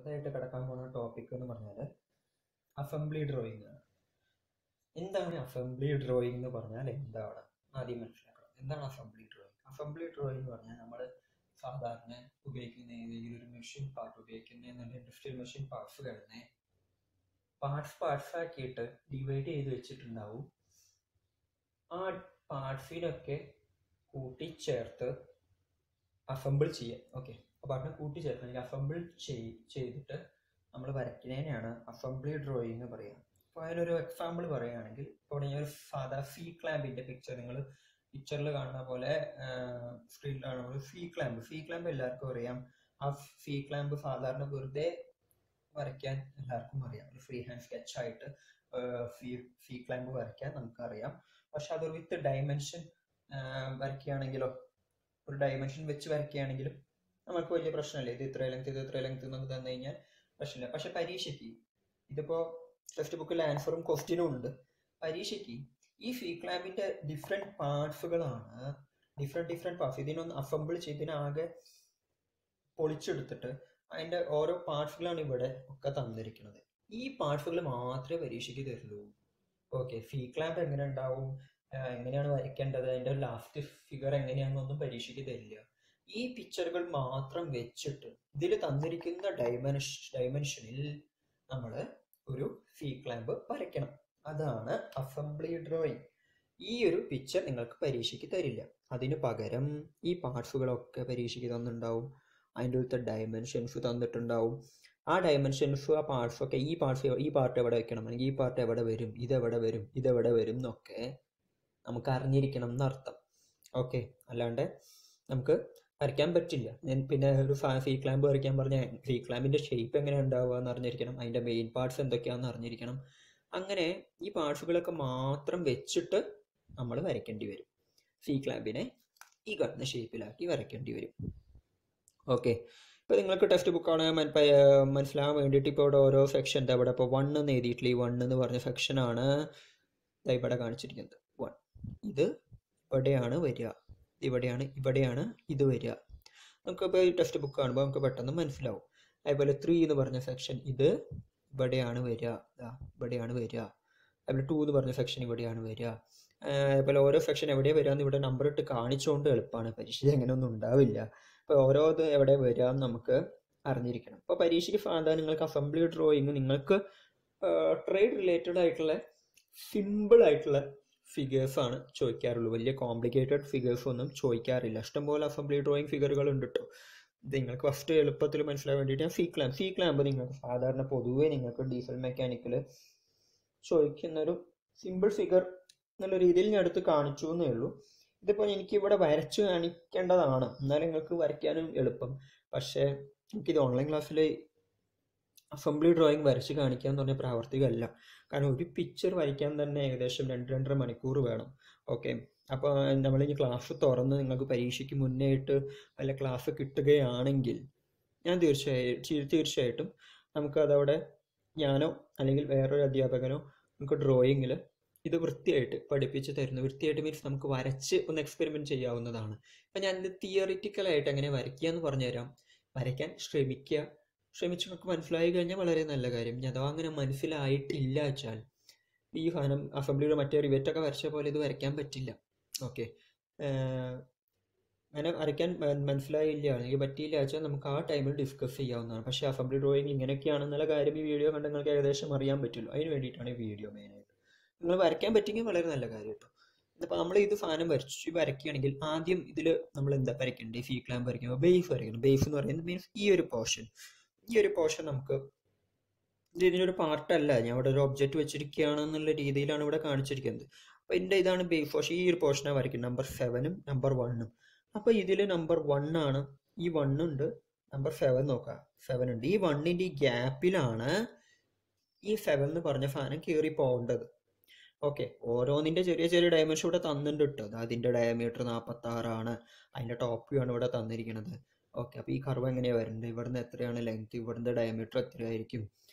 അടുത്തതായിട്ട് കിടക്കാൻ പോകുന്ന ടോപ്പിക് എന്ന് പറഞ്ഞാൽ അസംബ്ലി ഡ്രോയിങ് ആണ്. എന്താണ് അസംബ്ലി ഡ്രോയിങ് എന്ന് പറഞ്ഞാൽ എന്താണ് ആദ്യം മനസ്സിലാക്കണം. എന്താണ് അസംബ്ലി ഡ്രോയിങ്? അസംബ്ലി ഡ്രോയിങ് എന്ന് പറഞ്ഞാൽ നമ്മൾ സാധാരണ ഉപയോഗിക്കുന്ന ഏതെങ്കിലും ഒരു മെഷീൻ പാർട്ട് ഉപയോഗിക്കുന്ന ഇൻഡസ്ട്രിയൽ മെഷീൻ പാർട്സുകളെ പാർട്സ് ആക്കിയിട്ട് ഡിവൈഡ് ചെയ്ത് വെച്ചിട്ടുണ്ടാവും. ആ പാർട്സിനൊക്കെ കൂട്ടിച്ചേർത്ത് അസംബിൾ ചെയ്യാം. ഓക്കെ, അപ്പോൾ അതിനെ കൂട്ടിച്ചേർത്ത് അല്ലെങ്കിൽ അസംബിൾ ചെയ്തിട്ട് നമ്മൾ വരയ്ക്കുന്നതിനെയാണ് അസംബ്ലി ഡ്രോയിങ് എന്ന് പറയുക. അപ്പോൾ അതിനൊരു എക്സാമ്പിൾ പറയുകയാണെങ്കിൽ, ഇപ്പോൾ ഞാൻ ഒരു സാധാ സി ക്ലാമ്പിൻ്റെ പിക്ചർ നിങ്ങൾ പിക്ചറിൽ കാണുന്ന പോലെ സ്ക്രീനിൽ കാണുമ്പോൾ സി ക്ലാമ്പ് എല്ലാവർക്കും അറിയാം. ആ സി ക്ലാമ്പ് സാധാരണ വെറുതെ വരയ്ക്കാൻ എല്ലാവർക്കും അറിയാം. ഒരു ഫ്രീ ഹാൻഡ് സ്കെച്ച് ആയിട്ട് സി ക്ലാമ്പ് വരയ്ക്കാൻ നമുക്കറിയാം. പക്ഷെ അതൊരു വിത്ത് ഡയമെൻഷൻ വരയ്ക്കുകയാണെങ്കിലോ, ഒരു ഡയമെൻഷൻ വെച്ച് വരയ്ക്കുകയാണെങ്കിലും നമുക്ക് വലിയ പ്രശ്നമില്ല. ഇത് ഇത്ര ലെങ്ത് എന്നൊക്കെ തന്നു കഴിഞ്ഞാൽ പ്രശ്നമില്ല. പക്ഷെ പരീക്ഷയ്ക്ക് ഇതിപ്പോൾ ടെക്സ്റ്റ് ബുക്കിൽ ആൻസറും ക്വസ്റ്റ്യനും ഉണ്ട്. പരീക്ഷയ്ക്ക് ഈ സി ക്ലാമ്പിന്റെ ഡിഫറെന്റ് പാർട്സുകളാണ്, ഡിഫറെന്റ് പാർട്സ് ഇതിനൊന്ന് അസംബിൾ ചെയ്തതിനാകെ പൊളിച്ചെടുത്തിട്ട് അതിന്റെ ഓരോ പാർട്സുകളാണ് ഇവിടെ ഒക്കെ തന്നിരിക്കുന്നത്. ഈ പാർട്സുകൾ മാത്രമേ പരീക്ഷയ്ക്ക് തരുള്ളൂ. ഓക്കെ, സി ക്ലാമ്പ് എങ്ങനെ ഉണ്ടാവും, എങ്ങനെയാണ് വരയ്ക്കേണ്ടത്, അതിന്റെ ലാസ്റ്റ് ഫിഗർ എങ്ങനെയാണെന്നൊന്നും പരീക്ഷയ്ക്ക് തരില്ല. ഈ പിക്ചറുകൾ മാത്രം വെച്ചിട്ട് ഇതിൽ തന്നിരിക്കുന്ന ഡയമെൻഷനിൽ നമ്മൾ ഒരു സി ക്ലാമ്പ് വരയ്ക്കണം. അതാണ് അസംബ്ലി ഡ്രോയിങ്. ഈ ഒരു പിക്ചർ നിങ്ങൾക്ക് പരീക്ഷയ്ക്ക് തരില്ല. അതിന് പകരം ഈ പാർട്സുകളൊക്കെ പരീക്ഷയ്ക്ക് തന്നിട്ടുണ്ടാവും. അതിൻ്റെ ഉള്ളിലത്തെ ഡയമെൻഷൻസ് തന്നിട്ടുണ്ടാവും. ആ ഡയമെൻഷൻസ്, ആ പാർട്സൊക്കെ ഈ പാർട്ട് എവിടെ വെക്കണം, അല്ലെങ്കിൽ ഈ പാർട്ട് എവിടെ വരും, ഇതെവിടെ വരും എന്നൊക്കെ നമുക്ക് അറിഞ്ഞിരിക്കണം എന്നർത്ഥം. ഓക്കെ, അല്ലാണ്ട് നമുക്ക് വരയ്ക്കാൻ പറ്റില്ല. പിന്നെ ഒരു സി ക്ലാമ്പ് വരയ്ക്കാൻ പറഞ്ഞാൽ സി ക്ലാമ്പിന്റെ ഷേപ്പ് എങ്ങനെ ഉണ്ടാവുക എന്ന് അറിഞ്ഞിരിക്കണം. അതിന്റെ മെയിൻ പാർട്സ് എന്തൊക്കെയാണെന്ന് അറിഞ്ഞിരിക്കണം. അങ്ങനെ ഈ പാർട്സുകളൊക്കെ മാത്രം വെച്ചിട്ട് നമ്മൾ വരയ്ക്കേണ്ടി വരും. സി ക്ലാമ്പിനെ ഈ കാണുന്ന ഷേപ്പിലാക്കി വരയ്ക്കേണ്ടി വരും. ഓക്കെ, ഇപ്പോൾ നിങ്ങൾക്ക് ടെക്സ്റ്റ് ബുക്കാണ് മനസ്സിലാകാൻ വേണ്ടിയിട്ട് ഇപ്പോൾ ഇവിടെ ഓരോ സെക്ഷൻ അവിടെ ഇപ്പോൾ 1 എന്ന് എഴുതിയിട്ടില്ല. ഈ 1 എന്ന് പറഞ്ഞ സെക്ഷനാണ് ഇവിടെ കാണിച്ചിരിക്കുന്നത്. 1 ഇത് ഇവിടെയാണ് വരിക, ഇവിടെയാണ് ഇത് വരിക. നമുക്കിപ്പോൾ ഈ ടെക്സ്റ്റ് ബുക്ക് കാണുമ്പോൾ നമുക്ക് പെട്ടെന്ന് മനസ്സിലാവും. അതുപോലെ 3 എന്ന് പറഞ്ഞ സെക്ഷൻ ഇത് ഇവിടെയാണ് വരിക. അതുപോലെ 2 എന്ന് പറഞ്ഞ സെക്ഷൻ ഇവിടെയാണ് വരിക. അതുപോലെ ഓരോ സെക്ഷൻ എവിടെയാണ് വരിക എന്ന് ഇവിടെ നമ്പർ ഇട്ട് കാണിച്ചുകൊണ്ട് എളുപ്പമാണ്. പരീക്ഷയിൽ അങ്ങനെയൊന്നും ഉണ്ടാവില്ല. അപ്പോൾ ഓരോ ഇത് എവിടെ വരിക എന്ന് നമുക്ക് അറിഞ്ഞിരിക്കണം. അപ്പോൾ പരീക്ഷയ്ക്ക് സാധാരണ നിങ്ങൾക്ക് അസംബ്ലി ഡ്രോയിങ് നിങ്ങൾക്ക് ട്രേഡ് റിലേറ്റഡ് ആയിട്ടുള്ള സിമ്പിൾ ആയിട്ടുള്ള ഫിഗേഴ്സ് ആണ് ചോദിക്കാറുള്ളൂ. വലിയ കോംപ്ലിക്കേറ്റഡ് ഫിഗേഴ്സ് ഒന്നും ചോദിക്കാറില്ല. ഇഷ്ടംപോലെ അസംബ്ലി ഡ്രോയിങ് ഫിഗറുകൾ ഉണ്ട് കേട്ടോ. ഇത് നിങ്ങൾക്ക് ഫസ്റ്റ് എളുപ്പത്തിൽ മനസ്സിലാൻ വേണ്ടിയിട്ട് ഞാൻ സി ക്ലാമ്പ് നിങ്ങൾക്ക് സാധാരണ പൊതുവേ നിങ്ങൾക്ക് ഡീസൽ മെക്കാനിക്കൽ ചോദിക്കുന്നൊരു സിമ്പിൾ ഫിഗർ എന്നുള്ള രീതിയിൽ ഞാൻ എടുത്ത് കാണിച്ചു എന്നേ ഉള്ളൂ. ഇതിപ്പോൾ എനിക്കിവിടെ വരച്ച് കാണിക്കേണ്ടതാണ്, എന്നാലും നിങ്ങൾക്ക് വരയ്ക്കാനും എളുപ്പം. പക്ഷേ എനിക്കിത് ഓൺലൈൻ ക്ലാസ്സിൽ അസംബ്ലി ഡ്രോയിങ് വരച്ച് കാണിക്കുക എന്ന് പറഞ്ഞാൽ പ്രാവർത്തികമല്ല. കാരണം ഒരു പിക്ചർ വരയ്ക്കാൻ തന്നെ ഏകദേശം 2-2.5 മണിക്കൂർ വേണം. ഓക്കെ, അപ്പോൾ നമ്മളിനി ക്ലാസ് തുറന്ന് നിങ്ങൾക്ക് പരീക്ഷയ്ക്ക് മുന്നേ ആയിട്ട് വല്ല ക്ലാസ് കിട്ടുകയാണെങ്കിൽ ഞാൻ തീർച്ചയായിട്ടും നമുക്കതവിടെ ഞാനോ അല്ലെങ്കിൽ വേറൊരു അധ്യാപകനോ നമുക്ക് ഡ്രോയിങ്ങിൽ ഇത് വൃത്തിയായിട്ട് പഠിപ്പിച്ച് തരുന്നു. വൃത്തിയായിട്ട് മീൻസ് നമുക്ക് വരച്ച് ഒന്ന് എക്സ്പെരിമെൻറ്റ് ചെയ്യാവുന്നതാണ്. അപ്പം ഞാനിത് തിയറിറ്റിക്കലായിട്ട് എങ്ങനെ വരയ്ക്കുക എന്ന് പറഞ്ഞുതരാം. വരയ്ക്കാൻ ശ്രമിച്ച് നമുക്ക് മനസ്സിലായി കഴിഞ്ഞാൽ വളരെ നല്ല കാര്യം. അഥവാ അങ്ങനെ മനസ്സിലായിട്ടില്ല വെച്ചാൽ ഈ സാധനം അസംബ്ലിയുടെ മറ്റേ റിവറ്റൊക്കെ വരച്ച പോലെ ഇത് വരയ്ക്കാൻ പറ്റില്ല. ഓക്കെ, അങ്ങനെ വരയ്ക്കാൻ മനസ്സിലായില്ല അല്ലെങ്കിൽ പറ്റിയില്ല വെച്ചാൽ നമുക്ക് ആ ടൈമിൽ ഡിസ്കസ് ചെയ്യാവുന്നതാണ്. പക്ഷേ അസംബ്ലി ഡ്രോയിങ് ഇങ്ങനെയൊക്കെയാണെന്നുള്ള കാര്യം ഈ വീഡിയോ കണ്ട് നിങ്ങൾക്ക് ഏകദേശം അറിയാൻ പറ്റുള്ളൂ. അതിന് വേണ്ടിയിട്ടാണ് ഈ വീഡിയോ മെയിനായിട്ട്. നിങ്ങൾ വരയ്ക്കാൻ പറ്റിയെങ്കിൽ വളരെ നല്ല കാര്യം കേട്ടോ. അപ്പോൾ നമ്മൾ ഇത് സാധനം വരയ്ക്കുകയാണെങ്കിൽ ആദ്യം ഇതിൽ നമ്മൾ എന്താ വരയ്ക്കേണ്ടത്? സി ക്ലാമ്പ് വരയ്ക്കുമ്പോൾ ബേസ് വരയ്ക്കണം. ബേസ് എന്ന് പറയുന്നത് മീൻസ് ഈ ഒരു പോർഷൻ നമുക്ക് ഇതിനൊരു പാർട്ടല്ല, ഞാൻ ഇവിടെ ഒരു ഒബ്ജക്റ്റ് വെച്ചിരിക്കുകയാണെന്നുള്ള രീതിയിലാണ് ഇവിടെ കാണിച്ചിരിക്കുന്നത്. അപ്പോൾ എൻ്റെ ഇതാണ് ബേസ് പോർഷൻ. ഈ ഒരു പോർഷനാണ് വരയ്ക്കുന്നത്, നമ്പർ 7ഉം നമ്പർ 1ഉം. അപ്പോൾ ഇതിൽ നമ്പർ 1 ആണ്, ഈ 1 ഉണ്ട്. നമ്പർ 7 നോക്കാം, 7 ഉണ്ട്. ഈ 1ന്റെ ഈ ഗ്യാപ്പിലാണ് ഈ 7 എന്ന് പറഞ്ഞ സാധനം കയറി പോകേണ്ടത്. ഓക്കെ, ഓരോന്നിൻ്റെ ചെറിയ ഡയമെൻഷൻ ഇവിടെ തന്നിട്ടുണ്ട് കേട്ടോ. അതിൻ്റെ ഡയമീറ്റർ 46 ആണ്. അതിൻ്റെ ടോപ്പ് വ്യൂ ആണ് ഇവിടെ തന്നിരിക്കുന്നത്. ഓക്കെ, അപ്പോൾ ഈ കർവ് എങ്ങനെയാണ് വരുന്നത്, ഇവിടുന്ന് എത്രയാണ് ലെങ്ത്, ഇവിടുന്ന് ഡയമീറ്റർ എത്രയായിരിക്കും,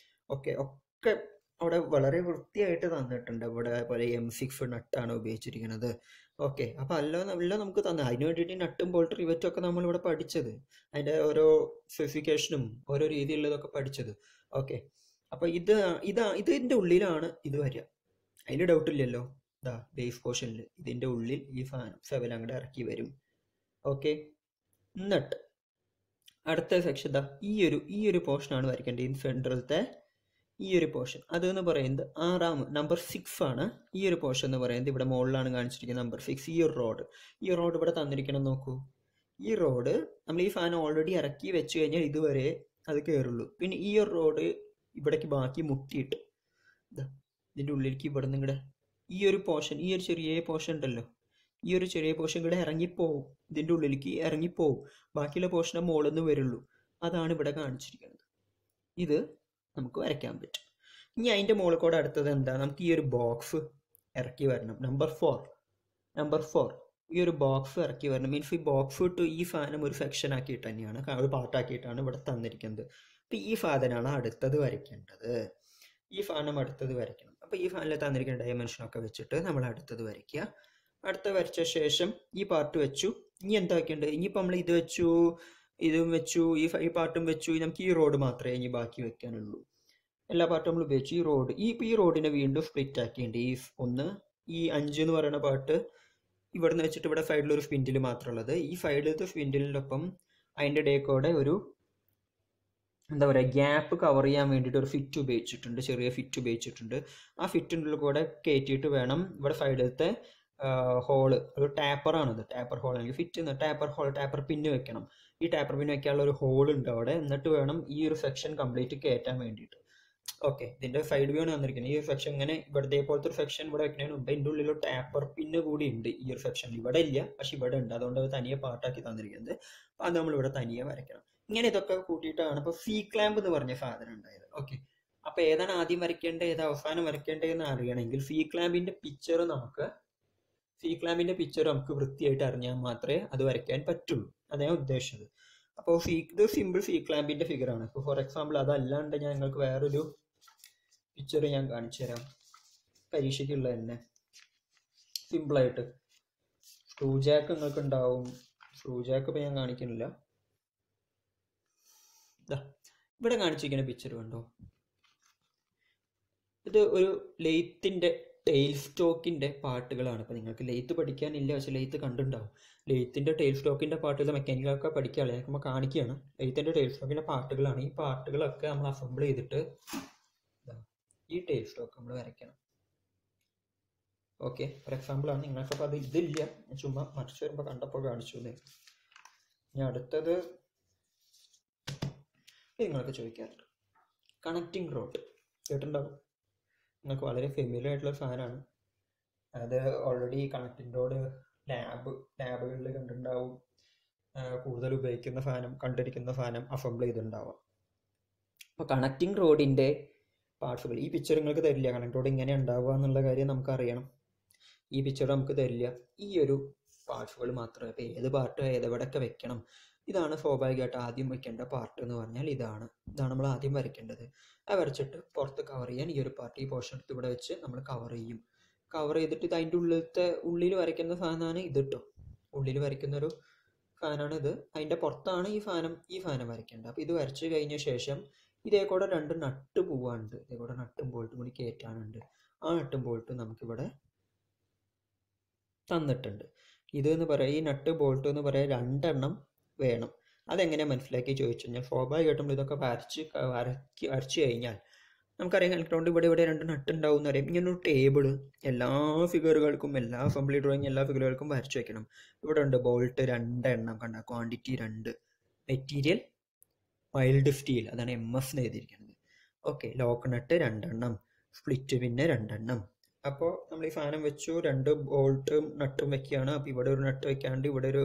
ഒക്കെ അവിടെ വളരെ വൃത്തിയായിട്ട് തന്നിട്ടുണ്ട്. ഇവിടെ പോലെ M6 നട്ടാണ് ഉപയോഗിച്ചിരിക്കുന്നത്. ഓക്കെ, അപ്പോൾ എല്ലാം നമുക്ക് തന്നെ അതിന് വേണ്ടിയിട്ട് നട്ടും ബോൾട്ട് റിവറ്റും ഒക്കെ നമ്മളിവിടെ പഠിച്ചത്, അതിൻ്റെ ഓരോ സ്പെസിഫിക്കേഷനും ഓരോ രീതിയിലുള്ളതൊക്കെ പഠിച്ചത്. ഓക്കെ, അപ്പോൾ ഇതിൻ്റെ ഉള്ളിലാണ് ഇത് വരിക, അതിൽ ഡൗട്ടില്ലല്ലോ. ഇതാ ബേസ് പോർഷനിൽ ഇതിൻ്റെ ഉള്ളിൽ ഈ ഫാൻ 7 അങ്ങോട്ട് ഇറക്കി വരും. ഓക്കെ, എന്നിട്ട് അടുത്ത സെക്ഷൻ ഇതാ ഈ ഒരു പോർഷനാണ് വരയ്ക്കേണ്ടത്. ഈ സെൻട്രലത്തെ ഈ ഒരു പോർഷൻ അതെന്ന് പറയുന്നത് നമ്പർ 6 ആണ്. ഈ ഒരു പോർഷൻ എന്ന് പറയുന്നത് ഇവിടെ മുകളിലാണ് കാണിച്ചിരിക്കുന്നത് നമ്പർ 6. ഈ റോഡ് ഇവിടെ തന്നിരിക്കണം. നോക്കൂ, ഈ റോഡ് നമ്മൾ ഈ ഫാൻ ഓൾറെഡി ഇറക്കി വെച്ച് കഴിഞ്ഞാൽ ഇതുവരെ അത് കയറുള്ളൂ. പിന്നെ ഈ ഒരു റോഡ് ഇവിടേക്ക് ബാക്കി മുട്ടിയിട്ട് ഇതിൻ്റെ ഉള്ളിലേക്ക് ഇവിടെ നിന്ന് ഇവിടെ ഈ ഒരു പോർഷൻ, ഈ ഒരു ചെറിയ പോർഷൻ ഉണ്ടല്ലോ, ഈ ഒരു ചെറിയ പോർഷൻ ഇവിടെ ഇറങ്ങിപ്പോവും, ഇതിൻ്റെ ഉള്ളിലേക്ക് ഇറങ്ങിപ്പോവും. ബാക്കിയുള്ള പോർഷനെ മുകളിൽ നിന്ന് വരുള്ളൂ. അതാണ് ഇവിടെ കാണിച്ചിരിക്കുന്നത്. ഇത് നമുക്ക് വരയ്ക്കാൻ പറ്റും. ഇനി അതിൻ്റെ മുകളിൽ കൂടെ അടുത്തത് എന്താ, നമുക്ക് ഈ ഒരു ബോക്സ് ഇറക്കി വരണം. നമ്പർ 4 ഈ ഒരു ബോക്സ് ഇറക്കി വരണം. മീൻസ് ഈ ബോക്സ് ടു ഈ ഫാനും ഒരു സെക്ഷൻ ആക്കിയിട്ട് തന്നെയാണ്, ഒരു പാർട്ടാക്കിയിട്ടാണ് ഇവിടെ തന്നിരിക്കുന്നത്. അപ്പം ഈ ഫാനാണ് അടുത്തത് വരയ്ക്കേണ്ടത്. ഈ ഫാനും അടുത്തത് വരയ്ക്കണം. അപ്പോൾ ഈ ഫാനിൽ തന്നിരിക്കുന്ന ഡയമെൻഷനൊക്കെ വെച്ചിട്ട് നമ്മൾ അടുത്തത് വരയ്ക്കുക. അടുത്ത വരച്ച ശേഷം ഈ പാർട്ട് വെച്ചു. ഇനി എന്താക്കേണ്ടത്, ഇനിയിപ്പോൾ നമ്മൾ ഇത് വെച്ചു, ഇതും വെച്ചു, ഈ പാർട്ടും വെച്ചു. നമുക്ക് ഈ റോഡ് മാത്രമേ ഇനി ബാക്കി വെക്കാനുള്ളൂ. എല്ലാ പാർട്ടും നമ്മൾ ഉപയോഗിച്ചു. ഈ റോഡിനെ വീണ്ടും സ്പ്ലിറ്റ് ആക്കിയിട്ടുണ്ട്. ഈ 5 എന്ന് പറയുന്ന പാർട്ട് ഇവിടെ നിന്ന് വെച്ചിട്ട് ഇവിടെ സൈഡിലൊരു സ്പിൻഡിൽ മാത്രമുള്ളത്. ഈ സൈഡിലത്തെ സ്പിൻഡിലിനൊപ്പം അതിൻ്റെ ഇടയ്ക്കൂടെ ഒരു എന്താ പറയുക, ഗ്യാപ്പ് കവർ ചെയ്യാൻ വേണ്ടിയിട്ട് ഒരു ഫിറ്റ് ഉപയോഗിച്ചിട്ടുണ്ട്, ചെറിയ ഫിറ്റ് ഉപയോഗിച്ചിട്ടുണ്ട്. ആ ഫിറ്റിൻ്റെ കൂടെ കയറ്റിയിട്ട് വേണം ഇവിടെ സൈഡിലത്തെ ഹോള്, ഒരു ടാപ്പറാണിത്, ടാപ്പർ ഹോൾ അല്ലെങ്കിൽ ഫിറ്റ് ടാപ്പർ പിന്ന് വെക്കണം. ഈ ടാപ്പർ പിന്ന് വെക്കാനുള്ള ഒരു ഹോൾ ഉണ്ട് അവിടെ. എന്നിട്ട് വേണം ഈ ഒരു സെക്ഷൻ കംപ്ലീറ്റ് കയറ്റാൻ വേണ്ടിയിട്ട്. ഓക്കെ, ഇതിൻ്റെ സൈഡ് വ്യൂ ആണ് വന്നിരിക്കുന്നത്. ഈ ഒരു സെക്ഷൻ ഇങ്ങനെ ഇവിടത്തെ പോലത്തെ ഒരു സെക്ഷൻ ഇവിടെ വെക്കുന്നതിന് മുമ്പ് ഇതിൻ്റെ ഉള്ളിൽ ടാപ്പർ പിന്ന് കൂടി ഉണ്ട്. ഈ ഒരു സെക്ഷനിൽ ഇവിടെ ഇല്ല, പക്ഷെ ഇവിടെ ഉണ്ട്. അതുകൊണ്ട് അത് തനിയെ പാർട്ടാക്കി തന്നിരിക്കുന്നത്. അപ്പോൾ അത് നമ്മളിവിടെ തനിയെ വരയ്ക്കണം. ഇങ്ങനെ ഇതൊക്കെ കൂട്ടിയിട്ടാണ് ഇപ്പോൾ സി ക്ലാമ്പ് എന്ന് പറഞ്ഞ സാധനം ഉണ്ടായത്. ഓക്കെ, അപ്പോൾ ഏതാണ് ആദ്യം വരയ്ക്കേണ്ടത്, ഏത് അവസാനം വരയ്ക്കേണ്ടതെന്ന് അറിയണമെങ്കിൽ സി ക്ലാമ്പിൻ്റെ പിക്ചർ നമുക്ക് വൃത്തിയായിട്ട് അറിഞ്ഞാൽ മാത്രമേ അത് വരയ്ക്കാൻ പറ്റുള്ളൂ. അതാണ് ഞാൻ ഉദ്ദേശിച്ചത്. അപ്പോൾ ഇത് സിമ്പിൾ സി ക്ലാമ്പിൻ്റെ ഫിഗറാണ്. ഇപ്പോൾ ഫോർ എക്സാമ്പിൾ അതല്ലാണ്ട് ഞാൻ നിങ്ങൾക്ക് വേറൊരു പിക്ചർ ഞാൻ കാണിച്ചു തരാം, പരീക്ഷയ്ക്കുള്ള തന്നെ സിമ്പിളായിട്ട്. സ്ക്രൂ ജാക്ക് നിങ്ങൾക്ക് ഉണ്ടാവും. സ്ക്രൂ ജാക്ക് ഇപ്പോൾ ഞാൻ കാണിക്കുന്നില്ല. ഇവിടെ കാണിച്ചിരിക്കുന്ന പിക്ചർ കണ്ടോ, ഇത് ഒരു ലെയ്ത്തിൻ്റെ ടെയിൽ സ്റ്റോക്കിൻ്റെ പാർട്ടുകളാണ്. ഇപ്പോൾ നിങ്ങൾക്ക് ലെയ്ത്ത് പഠിക്കാനില്ല, പക്ഷേ ലെയ്ത്ത് കണ്ടിട്ടുണ്ടാവും. ലെയ്ത്തിൻ്റെ ടെയിൽ സ്റ്റോക്കിൻ്റെ പാർട്ടുകൾ മെക്കാനിക്കൊക്കെ പഠിക്കുകയാണ്, നമ്മൾ കാണിക്കുകയാണ്. ലെയ്ത്തിൻ്റെ ടെയിൽ സ്റ്റോക്കിൻ്റെ പാർട്ടുകളാണ്. ഈ പാർട്ടുകളൊക്കെ നമ്മൾ അസംബിൾ ചെയ്തിട്ട് ഈ ടെയിൽ സ്റ്റോക്ക് നമ്മൾ വരയ്ക്കണം. ഓക്കെ, ഫോർ എക്സാമ്പിളാണ്. നിങ്ങൾക്കപ്പോൾ അത് ഇതില്ല, ചുമ്മാ മറിച്ച് വരുമ്പോൾ കണ്ടപ്പോൾ കാണിച്ചു. ഇനി അടുത്തത് നിങ്ങൾക്ക് ചോദിക്കാറുണ്ട്, കണക്റ്റിംഗ് റോഡ് കേട്ടിട്ടുണ്ടാവും. നിങ്ങൾക്ക് വളരെ ഫെമിലിയർ ആയിട്ടുള്ള സാധനമാണ് അത്. ഓൾറെഡി കണക്റ്റിംഗ് റോഡ് ലാബുകളിൽ കണ്ടിട്ടുണ്ടാവും. കൂടുതൽ കണ്ടിരിക്കുന്ന സാധനം അസംബിൾ ചെയ്തിട്ടുണ്ടാവുക. അപ്പോൾ കണക്റ്റിംഗ് റോഡിൻ്റെ പാർട്സുകൾ ഈ പിക്ചർ നിങ്ങൾക്ക് തരില്ല. കണക്ട് റോഡ് ഇങ്ങനെ ഉണ്ടാവുക എന്നുള്ള കാര്യം നമുക്കറിയണം. ഈ പിക്ചർ നമുക്ക് തരില്ല. ഈ ഒരു പാർട്സുകൾ മാത്രമേ. അപ്പോൾ ഏത് പാർട്ട് ഏതെവിടെയൊക്കെ വെക്കണം, ഇതാണ് സ്വാഭാവികമായിട്ട് ആദ്യം വയ്ക്കേണ്ട പാർട്ട് എന്ന് പറഞ്ഞാൽ ഇതാണ് നമ്മൾ ആദ്യം വരയ്ക്കേണ്ടത്. അത് വരച്ചിട്ട് പുറത്ത് കവർ ചെയ്യാൻ ഈ ഒരു പാർട്ട്, ഈ പോർഷൻ എടുത്ത് ഇവിടെ വെച്ച് നമ്മൾ കവർ ചെയ്തിട്ട് ഇത് അതിൻ്റെ ഉള്ളിൽ വരയ്ക്കുന്ന സാധനമാണ് ഇത് കേട്ടോ. ഉള്ളിൽ വരയ്ക്കുന്ന ഒരു ഫാനാണ് ഇത്. അതിൻ്റെ പുറത്താണ് ഈ ഫാനം വരയ്ക്കേണ്ടത്. അപ്പോൾ ഇത് വരച്ച് കഴിഞ്ഞ ശേഷം ഇതേക്കൂടെ 2 നട്ട് പോവാനുണ്ട്. ഇതേക്കൂടെ നട്ടും ബോൾട്ടും കൂടി കയറ്റാനുണ്ട്. ആ നട്ടും ബോൾട്ടും നമുക്കിവിടെ തന്നിട്ടുണ്ട്. ഇതെന്ന് പറയാം, ഈ നട്ട് ബോൾട്ട് എന്ന് പറയാൻ 2 എണ്ണം വേണം. അതെങ്ങനെ മനസ്സിലാക്കി ചോദിച്ചു കഴിഞ്ഞാൽ സ്വാഭാവികമായിട്ടും ഇതൊക്കെ വരച്ച് കഴിഞ്ഞാൽ നമുക്കറിയാം കണക്ട് ഇവിടെ 2 നട്ട് ഉണ്ടാവും എന്നറിയാം. ഇങ്ങനൊരു ടേബിൾ എല്ലാ ഫിഗറുകൾക്കും, എല്ലാ അസംബ്ലി ഡ്രോയിങ് എല്ലാ ഫിഗറുകൾക്കും വരച്ച് വെക്കണം. ഇവിടെ ഉണ്ട് ബോൾട്ട് 2 എണ്ണം കണ്ട, ക്വാണ്ടിറ്റി 2, മെറ്റീരിയൽ മൈൽഡ് സ്റ്റീൽ, അതാണ് MS എന്ന് എഴുതിയിരിക്കുന്നത്. ഓക്കെ, ലോക്ക് നട്ട് 2 എണ്ണം, സ്പ്ലിറ്റ് പിന്നെ 2 എണ്ണം. അപ്പോൾ നമ്മൾ ഈ സാധനം വെച്ചു, 2 ബോൾട്ടും നട്ടും വെക്കുകയാണ്. അപ്പോൾ ഇവിടെ ഒരു നട്ട് വെക്കാണ്ട്, ഇവിടെ ഒരു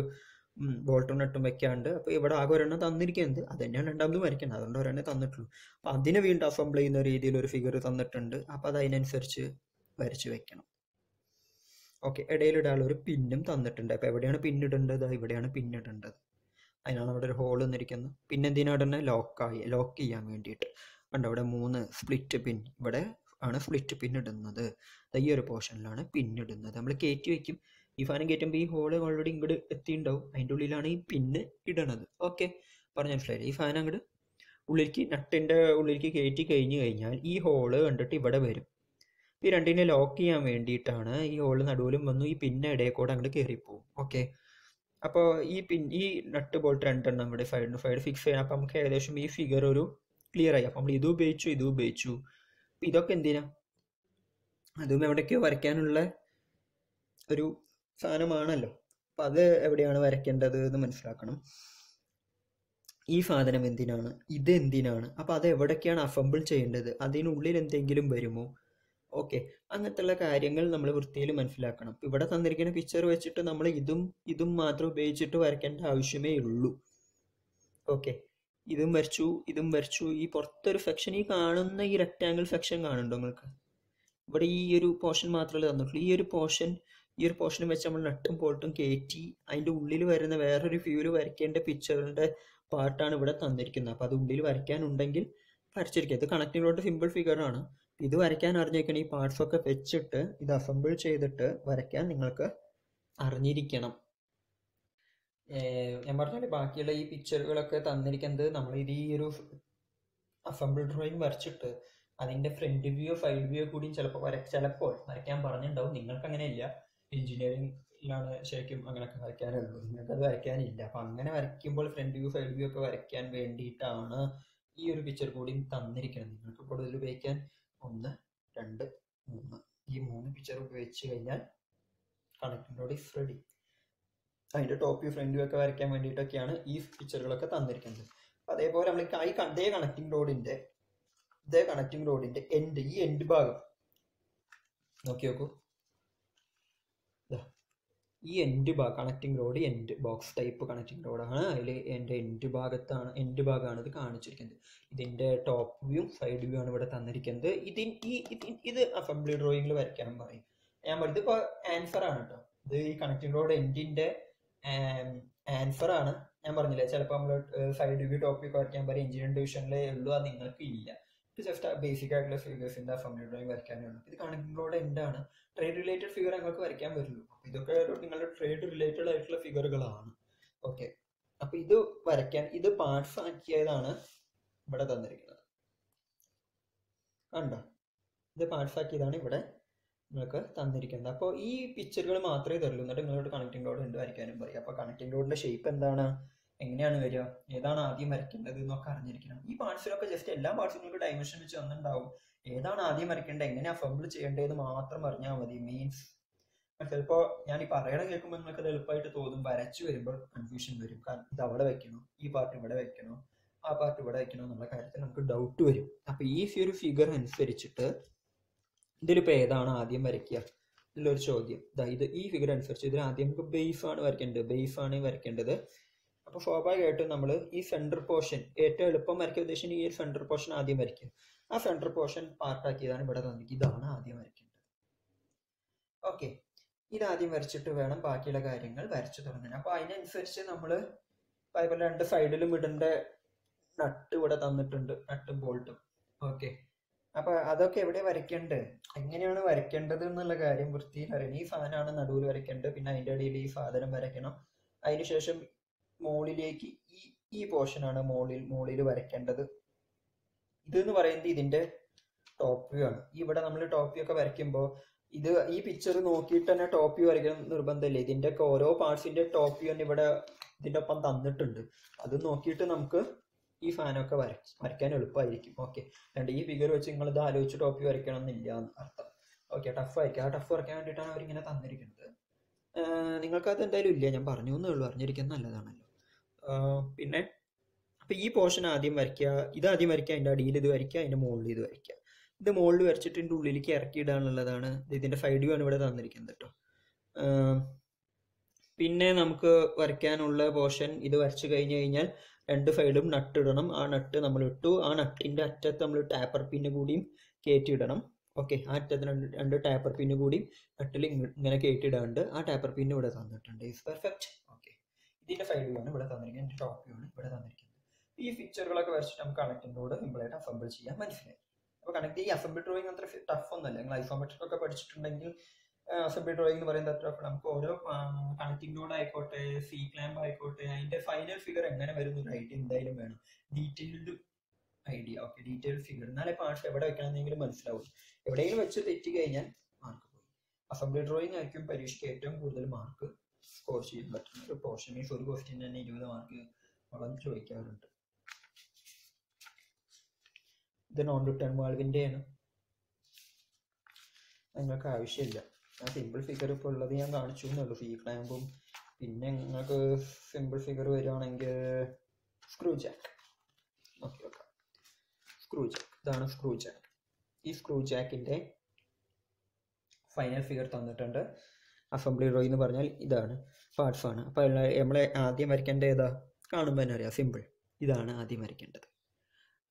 ബോൾട്ടും നട്ടും വെക്കാണ്ട്. അപ്പോൾ ഇവിടെ ആകെ ഒരെണ്ണം തന്നിരിക്കുന്നത്, അത് തന്നെയാണ് രണ്ടാമതും വരയ്ക്കുന്നത്. അതുകൊണ്ട് ഒരെണ്ണം തന്നിട്ടുള്ളൂ. അപ്പോൾ അതിനെ വീണ്ടും അസംബിൾ ചെയ്യുന്ന രീതിയിൽ ഒരു ഫിഗർ തന്നിട്ടുണ്ട്. അപ്പോൾ അത് അതിനനുസരിച്ച് വരച്ച് വെക്കണം. ഓക്കെ, ഇടയിലിടാനുള്ള ഒരു പിന്നും തന്നിട്ടുണ്ട്. അപ്പോൾ എവിടെയാണ് പിന്നിടേണ്ടത്, ഇവിടെയാണ് പിന്നിടേണ്ടത്. അതിനാണ് അവിടെ ഒരു ഹോൾ വന്നിരിക്കുന്നത്. പിന്നെ എന്തിനാണ് ലോക്ക് ചെയ്യാൻ വേണ്ടിയിട്ട്. കണ്ടോ, ഇവിടെ 3 സ്പ്ലിറ്റ് പിൻ, ഇവിടെ ആണ് സ്പ്ലിറ്റ് പിൻ ഇടുന്നത്. ഈ ഒരു പോർഷനിലാണ് പിൻ ഇടുന്നത്. നമ്മൾ കയറ്റി വയ്ക്കും. ഈ സാധനം കയറ്റുമ്പോൾ ഈ ഹോള് ഓൾറെഡി ഇങ്ങോട്ട് എത്തിയിട്ടുണ്ടാവും. അതിൻ്റെ ഉള്ളിലാണ് ഈ പിന്ന് ഇടണത്. ഓക്കെ, പറഞ്ഞ മനസ്സിലായില്ലേ? ഈ സാധനം അങ്ങോട്ട് ഉള്ളിലേക്ക് നട്ടിൻ്റെ ഉള്ളിലേക്ക് കയറ്റി കഴിഞ്ഞ് കഴിഞ്ഞാൽ ഈ ഹോള് കണ്ടിട്ട് ഇവിടെ വരും. ഈ രണ്ടിനെ ലോക്ക് ചെയ്യാൻ വേണ്ടിയിട്ടാണ് ഈ ഹോള് നടുവിലും വന്നു ഈ പിന്നെ ഇടയിൽ കൂടെ അങ്ങോട്ട് കയറിപ്പോവും. ഓക്കെ, അപ്പോൾ ഈ നട്ട് ബോൾട്ട് രണ്ടെണ്ണം അങ്ങോട്ട് സൈഡ് ഫിക്സ് ചെയ്യാൻ. അപ്പോൾ നമുക്ക് ഏകദേശം ഈ ഫിഗർ ഒരു ക്ലിയർ ആയി. അപ്പോൾ നമ്മൾ ഇതും ഉപയോഗിച്ചു. അപ്പം ഇതൊക്കെ എന്തിനാ? അതും എവിടേക്കോ വരയ്ക്കാനുള്ള ഒരു സാധനമാണല്ലോ. അപ്പം അത് എവിടെയാണ് വരയ്ക്കേണ്ടത് എന്ന് മനസ്സിലാക്കണം. ഈ സാധനം എന്തിനാണ്, ഇത് എന്തിനാണ്, അപ്പം അത് എവിടേക്കാണ് അസംബിൾ ചെയ്യേണ്ടത്, അതിനുള്ളിൽ എന്തെങ്കിലും വരുമോ? ഓക്കെ, അങ്ങനത്തെയുള്ള കാര്യങ്ങൾ നമ്മൾ വൃത്തിയിൽ മനസ്സിലാക്കണം. ഇവിടെ തന്നിരിക്കുന്ന പിക്ചർ വെച്ചിട്ട് നമ്മൾ ഇതും മാത്രം ഉപയോഗിച്ചിട്ട് വരയ്ക്കേണ്ട ആവശ്യമേ ഉള്ളൂ. ഓക്കെ, ഇതും വരച്ചു. ഈ പുറത്തൊരു സെക്ഷൻ, ഈ കാണുന്ന ഈ റെക്റ്റാങ്കിൾ സെക്ഷൻ കാണുന്നുണ്ടോ നിങ്ങൾക്ക്? ഇവിടെ ഈ ഒരു പോർഷൻ മാത്രമേ തന്നിട്ടുള്ളൂ. ഈ ഒരു പോർഷനും വെച്ച് നമ്മൾ നട്ടും ബോൾട്ടും കയറ്റി അതിൻ്റെ ഉള്ളിൽ വരുന്ന വേറൊരു വ്യൂവിൽ വരയ്ക്കേണ്ട പിക്ചറിൻ്റെ പാർട്ടാണ് ഇവിടെ തന്നിരിക്കുന്നത്. അപ്പോൾ അത് ഉള്ളിൽ വരയ്ക്കാനുണ്ടെങ്കിൽ വരച്ചിരിക്കുക. ഇത് കണക്റ്റിംഗ് റോഡ് സിമ്പിൾ ഫിഗറാണ്. ഇത് വരയ്ക്കാൻ അറിഞ്ഞിരിക്കണം. ഈ പാർട്സൊക്കെ വെച്ചിട്ട് ഇത് അസംബിൾ ചെയ്തിട്ട് വരയ്ക്കാൻ നിങ്ങൾക്ക് അറിഞ്ഞിരിക്കണം. ഞാൻ പറഞ്ഞാൽ ബാക്കിയുള്ള ഈ പിക്ചറുകളൊക്കെ തന്നിരിക്കുന്നത് നമ്മൾ ഈ ഒരു അസംബിൾ ഡ്രോയിങ് വരച്ചിട്ട് അതിൻ്റെ ഫ്രണ്ട് വ്യൂ സൈഡ് വ്യൂ കൂടിയും ചിലപ്പോൾ വരയ്ക്കാൻ പറഞ്ഞിട്ടുണ്ടാവും. നിങ്ങൾക്ക് അങ്ങനെയില്ല. എഞ്ചിനീയറിംഗിലാണ് ശരിക്കും അങ്ങനെയൊക്കെ വരയ്ക്കാനുള്ളൂ. നിങ്ങൾക്കത് വരയ്ക്കാനില്ല. അപ്പം അങ്ങനെ വരയ്ക്കുമ്പോൾ ഫ്രണ്ട് വ്യൂ സൈഡ് വ്യൂ ഒക്കെ വരയ്ക്കാൻ വേണ്ടിയിട്ടാണ് ഈ ഒരു പിക്ചർ കൂടി തന്നിരിക്കുന്നത്. നിങ്ങൾക്ക് കൂടുതൽ ഉപയോഗിക്കാൻ 1, 2, 3 ഈ 3 പിക്ചർ ഉപയോഗിച്ച് കഴിഞ്ഞാൽ കണക്റ്റിംഗ് റോഡ് ഇസ് റെഡി. അതിൻ്റെ ടോപ്പ് വ്യൂ ഫ്രണ്ട് വ്യൂ ഒക്കെ വരയ്ക്കാൻ വേണ്ടിയിട്ടൊക്കെയാണ് ഈ പിക്ചറുകളൊക്കെ തന്നിരിക്കുന്നത്. അതേപോലെ നമ്മൾ ഇതേ കണക്റ്റിംഗ് റോഡിൻ്റെ എൻഡ് ഭാഗം നോക്കൂ. ഈ connecting road end box type connecting റോഡാണ്. അതിൽ എൻഡ് ഭാഗമാണ് ഇത് കാണിച്ചിരിക്കുന്നത്. ഇതിൻ്റെ ടോപ്പ് വ്യൂ സൈഡ് വ്യൂ ആണ് ഇവിടെ തന്നിരിക്കുന്നത്. ഇത് അസംബ്ലി ഡ്രോയിങ്ങിൽ വരയ്ക്കാൻ പറയും. ഞാൻ പറഞ്ഞത് ഇപ്പോൾ ആൻസർ ആണ് കേട്ടോ. ഇത് ഈ കണക്റ്റിംഗ് റോഡ് എൻഡിൻ്റെ ആൻസർ ആണ്. ഞാൻ പറഞ്ഞില്ലേ, ചിലപ്പോൾ നമ്മൾ സൈഡ് വ്യൂ ടോപ്പ് വ്യൂ വരയ്ക്കാൻ പറയും. എഞ്ചിനീയറിംഗ് ഡിവിഷനിലേ ഉള്ളൂ, അത് നിങ്ങൾക്ക് ഇല്ല. ഇത് ജസ്റ്റ് ബേസിക് ആയിട്ടുള്ള ഫിഗേഴ്സിൻ്റെ അസംബ്ലി ഡ്രോയിങ് വരയ്ക്കാനേ ഉള്ളൂ. ഇത് കണക്റ്റിംഗ് റോഡ് എൻഡാണ്. ട്രേഡ് റിലേറ്റഡ് ഫിഗർ നിങ്ങൾക്ക് വരയ്ക്കാൻ വരുള്ളൂ. അപ്പോൾ ഇതൊക്കെ നിങ്ങളുടെ ട്രേഡ് റിലേറ്റഡ് ആയിട്ടുള്ള ഫിഗറുകളാണ്. ഓക്കെ, അപ്പോൾ ഇത് വരയ്ക്കാൻ ഇത് പാർട്സ് ആക്കിയതാണ് ഇവിടെ തന്നിരിക്കുന്നത്. കണ്ടോ, ഇത് പാർട്സ് ആക്കിയതാണ് ഇവിടെ നിങ്ങൾക്ക് തന്നിരിക്കുന്നത്. അപ്പോൾ ഈ പിക്ചറുകൾ മാത്രമേ തരുള്ളൂ. എന്നിട്ട് നിങ്ങളോട് കണക്റ്റിംഗ് റോഡ് ഉണ്ട് വരയ്ക്കാനും പറയും. അപ്പോൾ കണക്റ്റിംഗ് റോഡിൻ്റെ ഷേപ്പ് എന്താണ്, എങ്ങനെയാണ് വരിക, ഏതാണ് ആദ്യം വരയ്ക്കേണ്ടത് എന്നൊക്കെ അറിഞ്ഞിരിക്കണം. ഈ പാർട്സിലൊക്കെ ജസ്റ്റ് എല്ലാ പാർട്സും നിങ്ങൾക്ക് ഡയമെൻഷൻ വെച്ച് വന്നിട്ടുണ്ടാവും. ഏതാണ് ആദ്യം വരയ്ക്കേണ്ടത്, എങ്ങനെ അസംബിൾ ചെയ്യേണ്ടതെന്ന് മാത്രം പറഞ്ഞാൽ മതി. മീൻസ് ചിലപ്പോൾ ഞാൻ ഈ പറയണ കേൾക്കുമ്പോൾ നിങ്ങൾക്ക് അത് എളുപ്പമായിട്ട് തോന്നും. വരച്ചു വരുമ്പോൾ കൺഫ്യൂഷൻ വരും. കാരണം ഇത് അവിടെ വെക്കണോ, ഈ പാർട്ട് ഇവിടെ വെക്കണോ, ആ പാർട്ട് ഇവിടെ വെക്കണോ എന്നുള്ള കാര്യത്തിൽ നമുക്ക് ഡൗട്ട് വരും. അപ്പോൾ ഈ ഒരു ഫിഗർ അനുസരിച്ചിട്ട് ഇതിലിപ്പോൾ ഏതാണ് ആദ്യം വരയ്ക്കുക എന്നുള്ളൊരു ചോദ്യം. ഈ ഫിഗർ അനുസരിച്ച് ഇതിൽ ആദ്യം നമുക്ക് ബേസ് ആണ് വരയ്ക്കേണ്ടത്. അപ്പോൾ സ്വാഭാവികമായിട്ടും നമ്മൾ ഈ സെൻറ്റർ പോർഷൻ ഏറ്റവും എളുപ്പം വരയ്ക്കാൻ ഉദ്ദേശിക്കുന്ന ഈ ഒരു സെൻറ്റർ പോർഷൻ ആദ്യം വരയ്ക്കും. ആ സെൻറ്റർ പോർഷൻ പാർട്ടാക്കിയതാണ് ഇവിടെ തന്നിരിക്കുന്നത്. ഇതാണ് ആദ്യം വരയ്ക്കേണ്ടത്. ഓക്കെ, ഇതാദ്യം വരച്ചിട്ട് വേണം ബാക്കിയുള്ള കാര്യങ്ങൾ വരച്ചു തുടങ്ങാൻ. അപ്പോൾ അതിനനുസരിച്ച് നമ്മൾ അതേപോലെ 2 സൈഡിലും ഇടേണ്ട നട്ട് ഇവിടെ തന്നിട്ടുണ്ട്, നട്ടും ബോൾട്ടും. ഓക്കെ, അപ്പോൾ അതൊക്കെ എവിടെ വരയ്ക്കേണ്ടത്, എങ്ങനെയാണ് വരയ്ക്കേണ്ടത് എന്നുള്ള കാര്യം വൃത്തിയിൽ അറിയണം. ഈ സാധനമാണ് നടുവിൽ വരയ്ക്കേണ്ടത്. പിന്നെ അതിൻ്റെ ഇടയിൽ ഈ സാധനം വരയ്ക്കണം. അതിനുശേഷം മുകളിലേക്ക് ഈ പോർഷനാണ് മുകളിൽ വരയ്ക്കേണ്ടത്. ഇതെന്ന് പറയുന്നത് ഇതിൻ്റെ ടോപ്പ് വ്യൂ ആണ്. ഇവിടെ നമ്മൾ ടോപ്പ് വ്യൂ ഒക്കെ വരയ്ക്കുമ്പോൾ ഈ പിക്ചർ നോക്കിയിട്ട് തന്നെ ടോപ്പ് വ്യൂ വരയ്ക്കണം നിർബന്ധമില്ല. ഇതിൻ്റെ ഒക്കെ ഓരോ പാർട്സിൻ്റെ ടോപ്പ് വ്യൂ തന്നെ ഇവിടെ ഇതിൻ്റെ ഒപ്പം തന്നിട്ടുണ്ട്. അത് നോക്കിയിട്ട് നമുക്ക് ഈ സാധനമൊക്കെ വരയ്ക്കാൻ എളുപ്പമായിരിക്കും. ഓക്കെ, രണ്ട് ഈ ഫിഗർ വെച്ച് നിങ്ങൾ ഇത് ആലോചിച്ച് ടോപ്പ് വ്യൂ വരയ്ക്കണം എന്നില്ല എന്ന് അർത്ഥം. ഓക്കെ, ടഫ് ആയിരിക്കും. ആ ടഫ് വരയ്ക്കാൻ വേണ്ടിയിട്ടാണ് അവരിങ്ങനെ തന്നിരിക്കുന്നത്. നിങ്ങൾക്കത് എന്തായാലും ഇല്ല, ഞാൻ പറഞ്ഞു എന്നേ ഉള്ളൂ. അറിഞ്ഞിരിക്കുന്നത് നല്ലതാണല്ലോ. പിന്നെ അപ്പോൾ ഈ പോർഷൻ ആദ്യം വരയ്ക്കുക, ഇതാദ്യം വരയ്ക്കുക, അതിൻ്റെ അടിയിൽ ഇത് വരയ്ക്കുക, അതിൻ്റെ മുകളിൽ ഇത് വരയ്ക്കുക. ഇത് മുകളിൽ വരച്ചിട്ട് ഇതിൻ്റെ ഉള്ളിലേക്ക് ഇറക്കി ഇടാനുള്ളതാണ്. ഇതിൻ്റെ സൈഡ് വ്യൂ ആണ് ഇവിടെ തന്നിരിക്കുന്നത് കേട്ടോ. പിന്നെ നമുക്ക് വരയ്ക്കാനുള്ള പോർഷൻ ഇത് വരച്ചു കഴിഞ്ഞ് കഴിഞ്ഞാൽ 2 സൈഡും നട്ട് ഇടണം. ആ നട്ട് നമ്മൾ ഇട്ടു. ആ നട്ടിൻ്റെ അറ്റത്ത് നമ്മൾ ടാപ്പർ പിന്ന് കൂടിയും കയറ്റിയിടണം. ഓക്കെ, ആ അറ്റത്ത് 2 ടാപ്പർ പിന്ന് കൂടിയും നട്ടിൽ ഇങ്ങനെ കയറ്റിയിടാണ്ട് ആ ടാപ്പർ പിന്ന് ഇവിടെ തന്നിട്ടുണ്ട്. Is perfect. ഓക്കെ, ഇതിൻ്റെ സൈഡ് വ്യൂ ആണ് ഇവിടെ തന്നിരിക്കുന്നത്, ഇതിൻ്റെ ടോപ്പ് വ്യൂ ആണ് ഇവിടെ തന്നിരിക്കുന്നത്. ഈ പിക്ചറുകളൊക്കെ വരച്ചിട്ട് നമുക്ക് കണക്റ്റിംഗ് റോഡ് സിമ്പിളായിട്ട് അസംബിൾ ചെയ്യാൻ മനസ്സിലായി. അപ്പോൾ കണക്ട് ഈ അസംബ്ലി ഡ്രോയിങ് അത്ര ടഫ് ഒന്നുമല്ല. നിങ്ങൾ ഐസോമെട്രിക് ഒക്കെ പഠിച്ചിട്ടുണ്ടെങ്കിൽ അസംബ്ലി ഡ്രോയിങ് എന്ന് പറയുന്നത് അത്ര നമുക്ക് ഓരോ കണക്റ്റിംഗ് നോഡ് ആയിക്കോട്ടെ, സി ക്ലാമ്പ് ആയിക്കോട്ടെ, അതിന്റെ ഫൈനൽ ഫിഗർ എങ്ങനെ വരുന്ന ഒരു ഐഡിയ എന്തായാലും വേണം. Detailed idea, okay, detailed figure. എന്നാലേ പാർട്സ് എവിടെ വെക്കണമെന്നെങ്കിലും മനസ്സിലാവും. എവിടെയെങ്കിലും വെച്ച് തെറ്റി കഴിഞ്ഞാൽ മാർക്ക് പോയി. അസംബ്ലി ഡ്രോയിങ് ആയിരിക്കും പരീക്ഷയ്ക്ക് ഏറ്റവും കൂടുതൽ മാർക്ക് സ്കോർ ചെയ്യാൻ പറ്റുന്ന ഒരു പോർഷൻ. മീൻസ് ഒരു ക്വസ്റ്റ്യൻ തന്നെ 20 മാർക്ക് വളരെ ചോദിക്കാറുണ്ട്. ഇത് നോൺ റിട്ടേൺ വാൾവിൻ്റെയാണ്, നിങ്ങൾക്ക് ആവശ്യമില്ല. ഞാൻ സിമ്പിൾ ഫിഗർ ഇപ്പോൾ ഉള്ളത് ഞാൻ കാണിച്ചു എന്നുള്ളൂ, സി ക്ലാമ്പും. പിന്നെ നിങ്ങൾക്ക് സിമ്പിൾ ഫിഗർ വരികയാണെങ്കിൽ screw Jack. Okay okay, screw Jack, ഇതാണ് സ്ക്രൂ ജാക്ക്. ഈ സ്ക്രൂ ജാക്കിൻ്റെ ഫൈനൽ ഫിഗർ തന്നിട്ടുണ്ട്. അസംബ്ലി ഡ്രോയിങ് എന്ന് പറഞ്ഞാൽ ഇതാണ്, പാർട്സ് ആണ്. അപ്പോൾ നമ്മൾ ആദ്യം വരയ്ക്കേണ്ടത് ഏതാ? കാണുമ്പോൾ തന്നെ അറിയാം, സിമ്പിൾ. ഇതാണ് ആദ്യം വരയ്ക്കേണ്ടത്.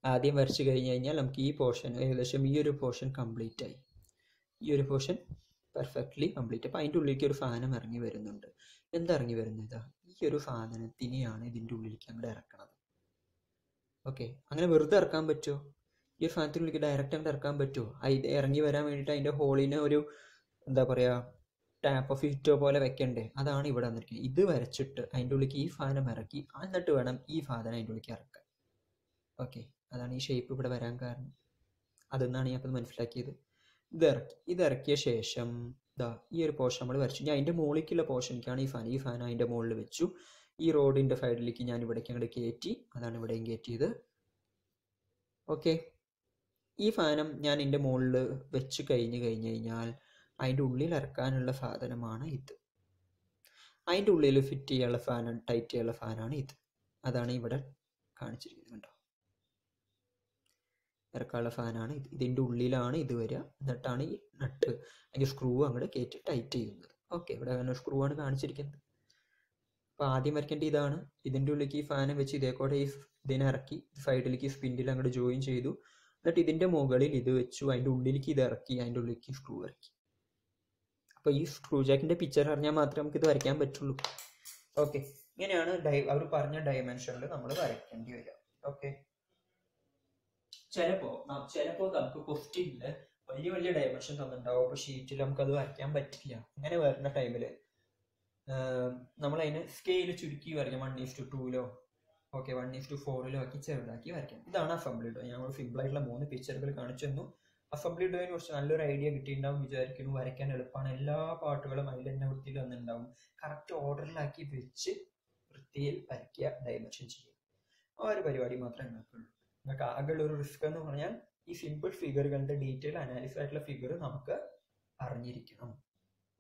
ആദ്യം വരച്ച് കഴിഞ്ഞ് കഴിഞ്ഞാൽ നമുക്ക് ഈ പോർഷൻ ഏകദേശം ഈ ഒരു പോർഷൻ കംപ്ലീറ്റ് ആയി. ഈ ഒരു പോർഷൻ പെർഫെക്റ്റ്ലി കംപ്ലീറ്റ്. അപ്പോൾ അതിൻ്റെ ഉള്ളിലേക്ക് ഒരു സാധനം ഇറങ്ങി വരുന്നുണ്ട്. എന്താ ഇറങ്ങി വരുന്നത്? ഈ ഒരു സാധനത്തിനെയാണ് ഇതിൻ്റെ ഉള്ളിലേക്ക് അങ്ങോട്ട് ഇറക്കണത്. ഓക്കെ, അങ്ങനെ വെറുതെ ഇറക്കാൻ പറ്റുമോ? ഈ ഒരു സാധനത്തിനുള്ളിലേക്ക് ഡയറക്റ്റ് അങ്ങോട്ട് ഇറക്കാൻ പറ്റുമോ? ഇത് ഇറങ്ങി വരാൻ വേണ്ടിയിട്ട് അതിൻ്റെ ഹോളിന് ഒരു എന്താ പറയുക, ടാപ്പ് ഓഫ് ഫിറ്റോ പോലെ വെക്കണ്ടേ? അതാണ് ഇവിടെ വന്നിരിക്കുന്നത്. ഇത് വരച്ചിട്ട് അതിൻ്റെ ഉള്ളിലേക്ക് ഈ സാധനം ഇറക്കി, എന്നിട്ട് വേണം ഈ സാധനം അതിൻ്റെ ഉള്ളിലേക്ക് ഇറക്കാൻ. ഓക്കെ, അതാണ് ഈ ഷേപ്പ് ഇവിടെ വരാൻ കാരണം. അതെന്നാണ് ഞാൻ അപ്പം മനസ്സിലാക്കിയത്. ഇതിറക്കിയ ശേഷം ഇതാ ഈ ഒരു പോർഷൻ നമ്മൾ വരച്ചു. ഞാൻ അതിൻ്റെ മുകളിലേക്കുള്ള പോർഷനിലേക്കാണ് ഈ ഫാൻ അതിൻ്റെ മുകളിൽ വെച്ചു. ഈ റോഡിൻ്റെ സൈഡിലേക്ക് ഞാൻ ഇവിടേക്ക് അങ്ങോട്ട് കയറ്റി, അതാണ് ഇവിടെയും കയറ്റിയത്. ഓക്കെ, ഈ ഫാനം ഞാൻ എൻ്റെ മുകളിൽ വെച്ച് കഴിഞ്ഞ് കഴിഞ്ഞാൽ അതിൻ്റെ ഉള്ളിൽ ഇറക്കാനുള്ള സാധനമാണ് ഇത്. അതിൻ്റെ ഉള്ളിൽ ഫിറ്റ് ചെയ്യാനുള്ള ഫാനാണ്, ടൈറ്റ് ചെയ്യാനുള്ള ഫാനാണ് ഇത്. അതാണ് ഇവിടെ കാണിച്ചിരിക്കുന്നത്, കണ്ടോ? ഇറക്കാനുള്ള ഫാനാണ് ഇത്. ഇതിൻ്റെ ഉള്ളിലാണ് ഇത് വരിക. എന്നിട്ടാണ് ഈ നട്ട് അല്ലെങ്കിൽ സ്ക്രൂ അങ്ങോട്ട് കയറ്റി ടൈറ്റ് ചെയ്യുന്നത്. ഓക്കെ, ഇവിടെ അങ്ങനെ സ്ക്രൂ ആണ് കാണിച്ചിരിക്കുന്നത്. അപ്പോൾ ആദ്യം വരയ്ക്കേണ്ട ഇതാണ്. ഇതിൻ്റെ ഉള്ളിലേക്ക് ഈ ഫാനെ വെച്ച് ഇതേക്കൂടെ ഇതിനെ ഇറക്കി സൈഡിലേക്ക് സ്പിൻഡിൽ അങ്ങോട്ട് ജോയിൻ ചെയ്തു. എന്നിട്ട് ഇതിൻ്റെ മുകളിൽ ഇത് വെച്ചു, അതിൻ്റെ ഉള്ളിലേക്ക് ഇത് ഇറക്കി, അതിൻ്റെ ഉള്ളിലേക്ക് സ്ക്രൂ ഇറക്കി. അപ്പോൾ ഈ സ്ക്രൂ ജാക്കിൻ്റെ പിക്ചർ അറിഞ്ഞാൽ മാത്രമേ നമുക്ക് ഇത് വരയ്ക്കാൻ പറ്റുള്ളൂ. ഓക്കെ, ഇങ്ങനെയാണ് അവർ പറഞ്ഞ ഡയമെൻഷനിൽ നമ്മൾ വരയ്ക്കേണ്ടി വരിക. ഓക്കെ, ചിലപ്പോൾ നമുക്ക് ക്വസ്റ്റ്യനിൽ വലിയ വലിയ ഡയമെൻഷൻ തന്നിട്ടുണ്ടാവും. അപ്പോൾ ഷീറ്റിൽ നമുക്കത് വരയ്ക്കാൻ പറ്റില്ല. അങ്ങനെ വരുന്ന ടൈമിൽ നമ്മളതിന് സ്കെയിൽ ചുരുക്കി വരയ്ക്കാം. 1:2 ഓക്കെ, 1:4 ആക്കി ചെറുതാക്കി വരയ്ക്കാം. ഇതാണ് അസംബ്ലി ഡ്രോയിങ്. ഞങ്ങൾ സിമ്പിളായിട്ടുള്ള 3 പിക്ചറുകൾ കാണിച്ചു തന്നു. അസംബ്ലി ഡ്രോയിങ്ങിനെ കുറിച്ച് നല്ലൊരു ഐഡിയ കിട്ടിയിട്ടുണ്ടാവും വിചാരിക്കുന്നു. വരയ്ക്കാൻ എളുപ്പമാണ്. എല്ലാ പാർട്ടുകളും അതിൽ തന്നെ വൃത്തിയിൽ വന്നിട്ടുണ്ടാവും. കറക്റ്റ് ഓർഡറിലാക്കി വെച്ച് വൃത്തിയിൽ വരയ്ക്കുക, ഡയമെൻഷൻ ചെയ്യുക. ആ ഒരു പരിപാടി മാത്രമേ നിങ്ങൾക്കുള്ളൂ. നിങ്ങൾക്ക് ആകെയുള്ള ഒരു റിസ്ക് എന്ന് പറഞ്ഞാൽ ഈ സിമ്പിൾ ഫിഗറുകളുടെ ഡീറ്റെയിൽ അനാലിസിസ് ആയിട്ടുള്ള ഫിഗർ നമുക്ക് അറിഞ്ഞിരിക്കണം.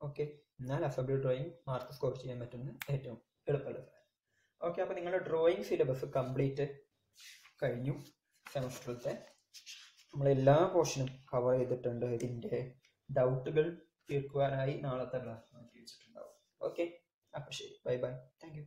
ഓക്കെ, എന്നാൽ അസംബ്ലി ഡ്രോയിങ് മാർക്ക് സ്കോർ ചെയ്യാൻ പറ്റുന്ന ഏറ്റവും എളുപ്പമുള്ള കാര്യം. ഓക്കെ, അപ്പോൾ നിങ്ങളുടെ ഡ്രോയിങ് സിലബസ് കംപ്ലീറ്റ് കഴിഞ്ഞു. സെമസ്റ്ററിലത്തെ നമ്മളെല്ലാ പോർഷനും കവർ ചെയ്തിട്ടുണ്ട്. ഇതിൻ്റെ ഡൗട്ടുകൾ തീർക്കുവാനായി നാളത്തെ ക്ലാസ് മാറ്റി വെച്ചിട്ടുണ്ടാവും. ഓക്കെ, അപ്പോൾ ശരി, ബൈ ബൈ, താങ്ക് യു.